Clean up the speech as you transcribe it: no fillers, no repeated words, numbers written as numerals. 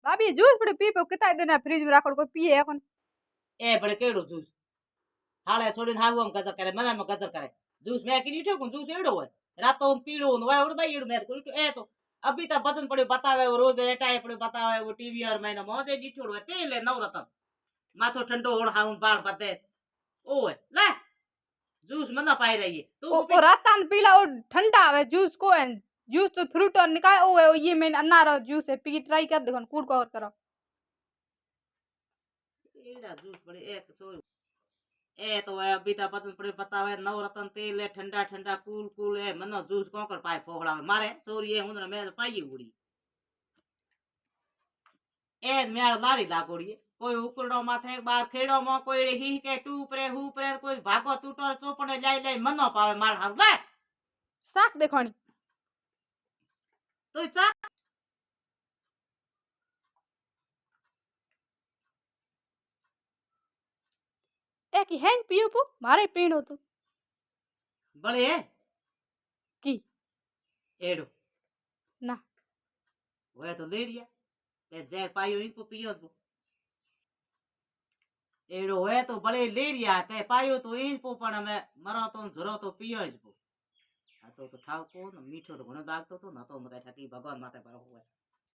भाभी जूस पड़े पी पे कितना दिन फ्रिज में राखो कोई पिए এখন ए बड़े केड़ो जूस हाले छोड़ी हागो हम गजर करे मना में गजर करे जूस मैं की उठो जूस एड़ो है रातो पीड़ो न वाय उड़ भाई एड़ो मैं को ए तो अभी तो बदन पड़े बतावे वो रोज एटाए पड़े बतावे वो टीवी और मैंने मोदे डीठोड़ो है तेले नवरतन माथो ठंडो होण हाउन बाल बदे ओए ले जूस मना पाई रही है ओ रातान पीला और ठंडा आवे जूस को है जूस तो फ्रूट और निकाय ओ है ये मैंने अनार जूस है पी ट्राई कर देखो कूड़ को करो एड़ा जूस पड़े एक सो ए तो है अभी तो बदन पड़े बतावे नवरत्न तेल है ठंडा ठंडा कूल कूल है मनो जूस कोकर पाए फोगड़ा में मारे सोरी है हुन मैं पाई उड़ी ए मेरा लारी लागोड़ी कोई उकड़ो माथे बार खेड़ो में कोई ही के टू परे हु परे कोई भागो टूटो चोपड़े लाई लाई मनो पावे मार हाल ले साक देखो तो चा एक हैंग पियो पो मारे पीणो तो बड़े की एड़ो ना वो तो ले लिया ते जैर पायो इनको पियो तो एड़ो है तो बड़े ले लिया ते पायो तो इनको पण में मरो तो झरो तो पियो ज आ तो ठाव को मीठो तो घणो दागतो तो न तो मरे ठकी भगवान माथे पर होवे